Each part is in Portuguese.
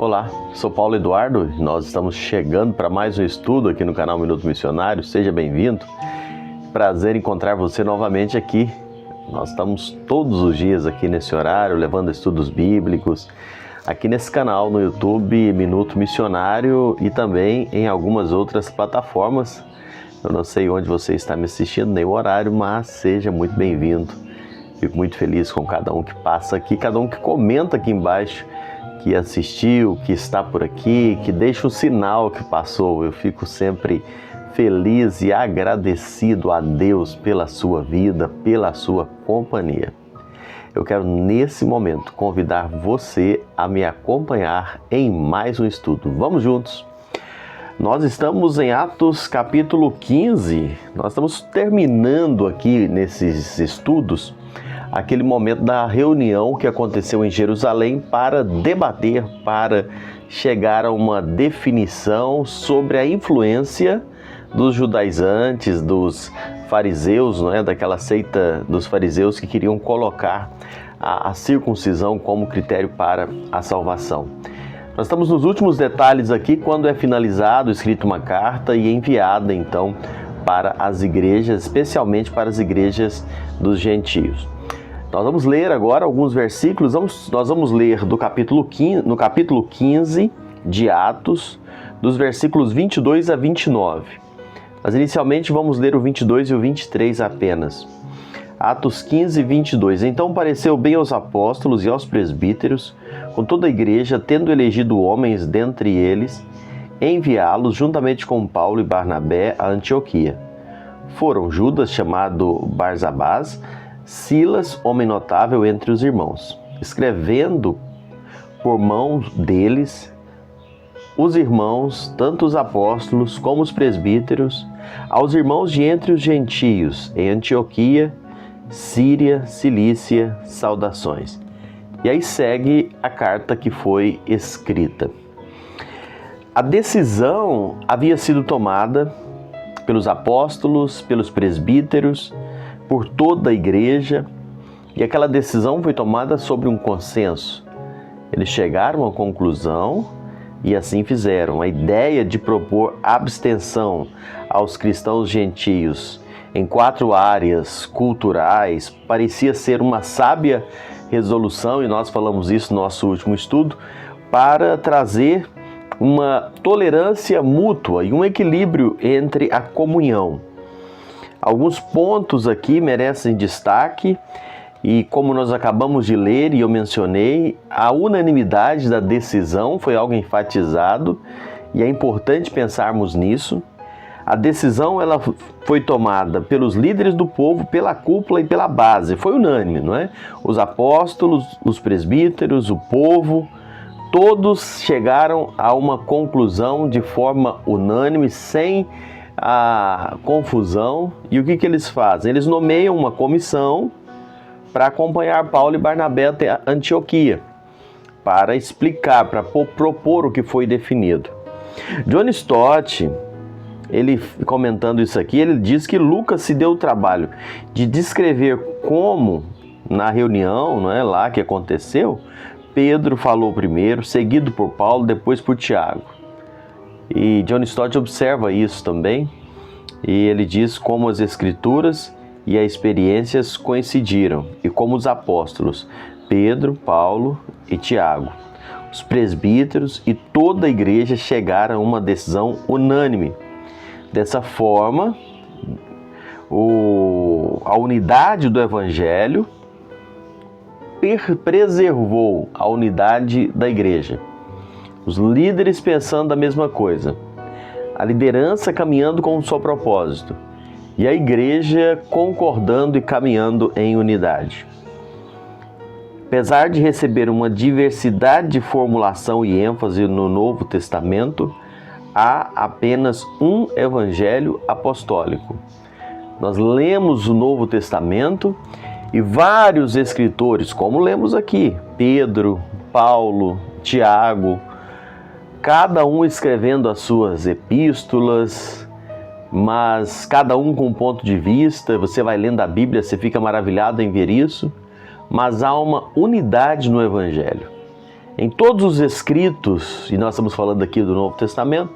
Olá, sou Paulo Eduardo e nós estamos chegando para mais um estudo aqui no canal Minuto Missionário. Seja bem-vindo. Prazer encontrar você novamente aqui. Nós estamos todos os dias aqui nesse horário, levando estudos bíblicos, aqui nesse canal no YouTube Minuto Missionário e também em algumas outras plataformas. Eu não sei onde você está me assistindo, nem o horário, mas seja muito bem-vindo. Fico muito feliz com cada um que passa aqui, cada um que comenta aqui embaixo, que assistiu, que está por aqui, que deixa o sinal que passou. Eu fico sempre feliz e agradecido a Deus pela sua vida, pela sua companhia. Eu quero nesse momento convidar você a me acompanhar em mais um estudo. Vamos juntos! Nós estamos em Atos capítulo 15, nós estamos terminando aqui nesses estudos aquele momento da reunião que aconteceu em Jerusalém para debater, para chegar a uma definição sobre a influência dos judaizantes, dos fariseus, não é? Daquela seita dos fariseus que queriam colocar a circuncisão como critério para a salvação. Nós estamos nos últimos detalhes aqui, quando é finalizado, escrita uma carta e enviada então para as igrejas, especialmente para as igrejas dos gentios. Nós vamos ler agora alguns versículos, nós vamos ler no capítulo 15 de Atos, dos versículos 22 a 29. Mas inicialmente vamos ler o 22 e o 23 apenas. Atos 15, 22. Então pareceu bem aos apóstolos e aos presbíteros, com toda a igreja, tendo elegido homens dentre eles, enviá-los juntamente com Paulo e Barnabé a Antioquia. Foram Judas, chamado Barsabás, Silas, homem notável entre os irmãos, escrevendo por mão deles, os irmãos, tanto os apóstolos como os presbíteros, aos irmãos de entre os gentios, em Antioquia, Síria, Cilícia, saudações. E aí segue a carta que foi escrita. A decisão havia sido tomada pelos apóstolos, pelos presbíteros, por toda a igreja, e aquela decisão foi tomada sobre um consenso. Eles chegaram à conclusão e assim fizeram. A ideia de propor abstenção aos cristãos gentios em 4 áreas culturais parecia ser uma sábia resolução, e nós falamos isso no nosso último estudo, para trazer uma tolerância mútua e um equilíbrio entre a comunhão. Alguns pontos aqui merecem destaque e, como nós acabamos de ler e eu mencionei, a unanimidade da decisão foi algo enfatizado e é importante pensarmos nisso. A decisão ela foi tomada pelos líderes do povo, pela cúpula e pela base, foi unânime, não é? Os apóstolos, os presbíteros, o povo, todos chegaram a uma conclusão de forma unânime, sem a confusão. E o que eles fazem? Eles nomeiam uma comissão para acompanhar Paulo e Barnabé até Antioquia, para explicar, para propor o que foi definido. John Stott, ele comentando isso aqui, ele diz que Lucas se deu o trabalho de descrever como, na reunião, não é, lá que aconteceu, Pedro falou primeiro, seguido por Paulo, depois por Tiago. E John Stott observa isso também, e ele diz como as escrituras e as experiências coincidiram, e como os apóstolos, Pedro, Paulo e Tiago, os presbíteros e toda a igreja chegaram a uma decisão unânime. Dessa forma, a unidade do Evangelho preservou a unidade da igreja. Os líderes pensando a mesma coisa, a liderança caminhando com um só propósito e a igreja concordando e caminhando em unidade. Apesar de receber uma diversidade de formulação e ênfase no Novo Testamento, há apenas um evangelho apostólico. Nós lemos o Novo Testamento e vários escritores, como lemos aqui, Pedro, Paulo, Tiago, cada um escrevendo as suas epístolas, mas cada um com um ponto de vista. Você vai lendo a Bíblia, você fica maravilhado em ver isso, mas há uma unidade no Evangelho. Em todos os escritos, e nós estamos falando aqui do Novo Testamento,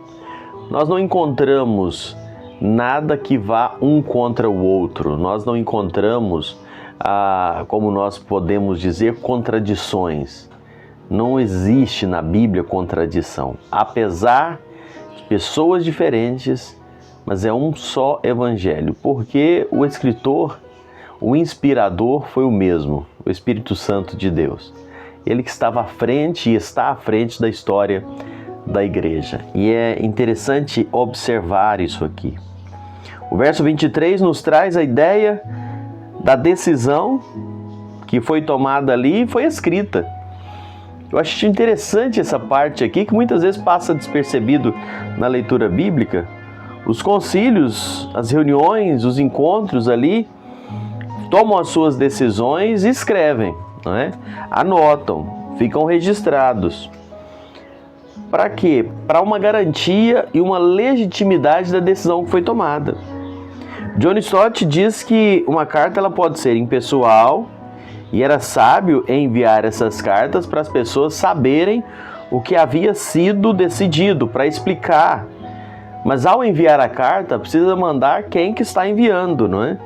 nós não encontramos nada que vá um contra o outro. Nós não encontramos, como nós podemos dizer, contradições. Não existe na Bíblia contradição. Apesar de pessoas diferentes, mas é um só evangelho. Porque o escritor, o inspirador foi o mesmo, o Espírito Santo de Deus. Ele que estava à frente e está à frente da história da igreja. E é interessante observar isso aqui. O verso 23 nos traz a ideia da decisão que foi tomada ali e foi escrita. Eu acho interessante essa parte aqui, que muitas vezes passa despercebido na leitura bíblica. Os concílios, as reuniões, os encontros ali, tomam as suas decisões e escrevem, não é? Anotam, ficam registrados. Para quê? Para uma garantia e uma legitimidade da decisão que foi tomada. John Stott diz que uma carta ela pode ser impessoal e era sábio enviar essas cartas para as pessoas saberem o que havia sido decidido, para explicar. Mas ao enviar a carta, precisa mandar quem que está enviando, não é?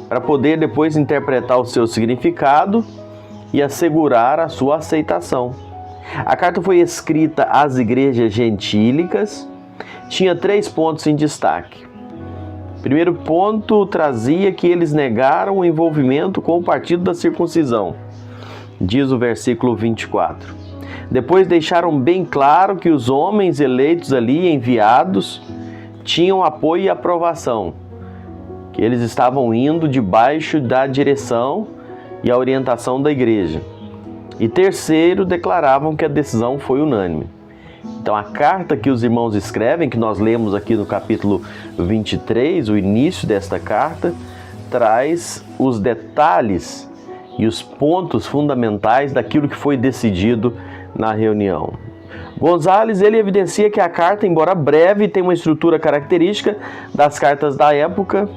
Para poder depois interpretar o seu significado e assegurar a sua aceitação. A carta foi escrita às igrejas gentílicas, tinha 3 pontos em destaque. O primeiro ponto trazia que eles negaram o envolvimento com o partido da circuncisão, diz o versículo 24. Depois deixaram bem claro que os homens eleitos ali, enviados, tinham apoio e aprovação, que eles estavam indo debaixo da direção e a orientação da igreja. E terceiro, declaravam que a decisão foi unânime. Então a carta que os irmãos escrevem, que nós lemos aqui no capítulo 23, o início desta carta, traz os detalhes e os pontos fundamentais daquilo que foi decidido na reunião. Gonzales, ele evidencia que a carta, embora breve, tem uma estrutura característica das cartas da época.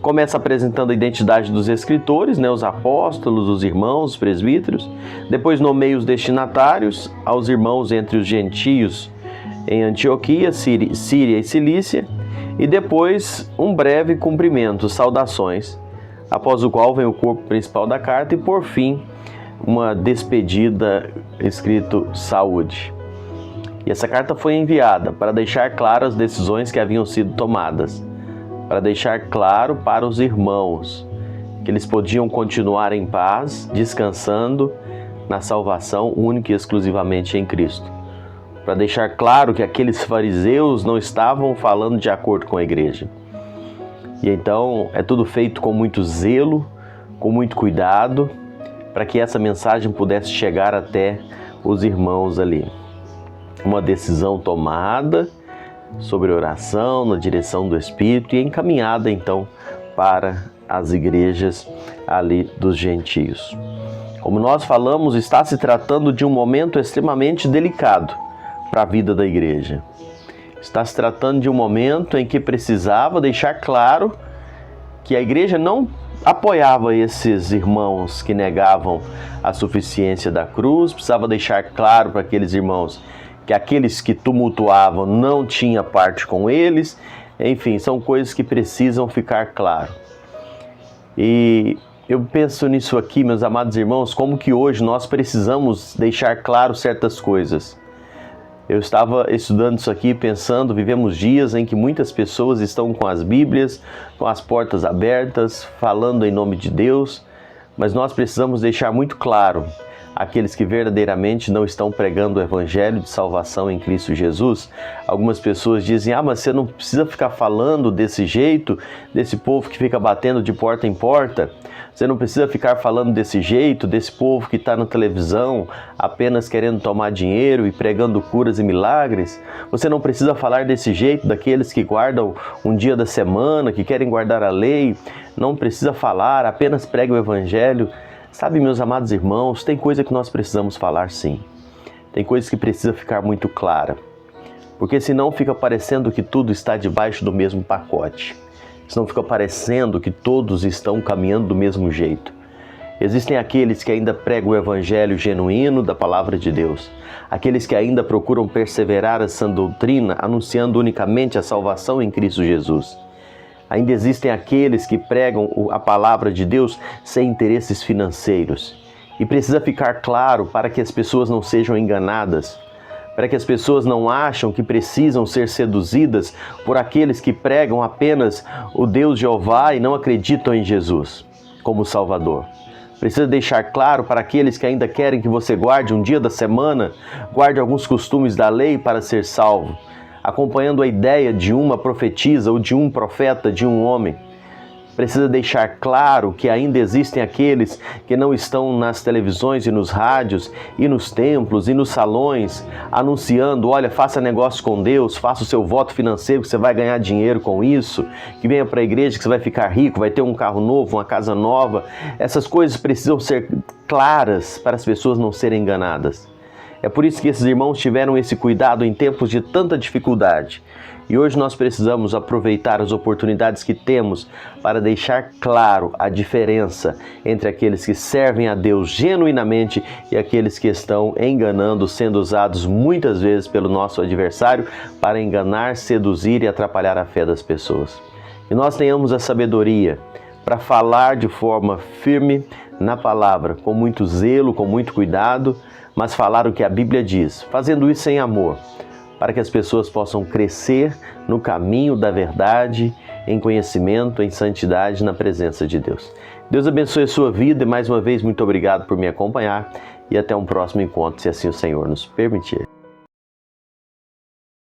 Começa apresentando a identidade dos escritores, os apóstolos, os irmãos, os presbíteros. Depois nomeia os destinatários, aos irmãos entre os gentios em Antioquia, Síria e Cilícia. E depois um breve cumprimento, saudações, após o qual vem o corpo principal da carta e, por fim, uma despedida escrito saúde. E essa carta foi enviada para deixar claras as decisões que haviam sido tomadas, para deixar claro para os irmãos que eles podiam continuar em paz, descansando na salvação única e exclusivamente em Cristo. Para deixar claro que aqueles fariseus não estavam falando de acordo com a igreja. E então é tudo feito com muito zelo, com muito cuidado, para que essa mensagem pudesse chegar até os irmãos ali. Uma decisão tomada sobre oração, na direção do Espírito e encaminhada então para as igrejas ali dos gentios. Como nós falamos, está se tratando de um momento extremamente delicado para a vida da igreja. Está se tratando de um momento em que precisava deixar claro que a igreja não apoiava esses irmãos que negavam a suficiência da cruz, precisava deixar claro para aqueles irmãos que aqueles que tumultuavam não tinham parte com eles. Enfim, são coisas que precisam ficar claro. E eu penso nisso aqui, meus amados irmãos, como que hoje nós precisamos deixar claro certas coisas. Eu estava estudando isso aqui, pensando, vivemos dias em que muitas pessoas estão com as Bíblias, com as portas abertas, falando em nome de Deus, mas nós precisamos deixar muito claro aqueles que verdadeiramente não estão pregando o evangelho de salvação em Cristo Jesus. Algumas pessoas dizem, mas você não precisa ficar falando desse jeito, desse povo que fica batendo de porta em porta. Você não precisa ficar falando desse jeito, desse povo que está na televisão apenas querendo tomar dinheiro e pregando curas e milagres. Você não precisa falar desse jeito daqueles que guardam um dia da semana, que querem guardar a lei. Não precisa falar, apenas pregue o evangelho. Sabe, meus amados irmãos, tem coisa que nós precisamos falar sim. Tem coisa que precisa ficar muito clara. Porque senão fica parecendo que tudo está debaixo do mesmo pacote. Senão fica parecendo que todos estão caminhando do mesmo jeito. Existem aqueles que ainda pregam o evangelho genuíno da palavra de Deus. Aqueles que ainda procuram perseverar a sã doutrina, anunciando unicamente a salvação em Cristo Jesus. Ainda existem aqueles que pregam a palavra de Deus sem interesses financeiros. E precisa ficar claro para que as pessoas não sejam enganadas, para que as pessoas não acham que precisam ser seduzidas por aqueles que pregam apenas o Deus Jeová e não acreditam em Jesus como Salvador. Precisa deixar claro para aqueles que ainda querem que você guarde um dia da semana, guarde alguns costumes da lei para ser salvo, acompanhando a ideia de uma profetisa ou de um profeta, de um homem. Precisa deixar claro que ainda existem aqueles que não estão nas televisões e nos rádios e nos templos e nos salões anunciando, olha, faça negócio com Deus, faça o seu voto financeiro que você vai ganhar dinheiro com isso, que venha para a igreja que você vai ficar rico, vai ter um carro novo, uma casa nova. Essas coisas precisam ser claras para as pessoas não serem enganadas. É por isso que esses irmãos tiveram esse cuidado em tempos de tanta dificuldade. E hoje nós precisamos aproveitar as oportunidades que temos para deixar claro a diferença entre aqueles que servem a Deus genuinamente e aqueles que estão enganando, sendo usados muitas vezes pelo nosso adversário para enganar, seduzir e atrapalhar a fé das pessoas. E nós tenhamos a sabedoria para falar de forma firme na palavra, com muito zelo, com muito cuidado, mas falar o que a Bíblia diz, fazendo isso em amor, para que as pessoas possam crescer no caminho da verdade, em conhecimento, em santidade, na presença de Deus. Deus abençoe a sua vida e mais uma vez muito obrigado por me acompanhar e até um próximo encontro, se assim o Senhor nos permitir.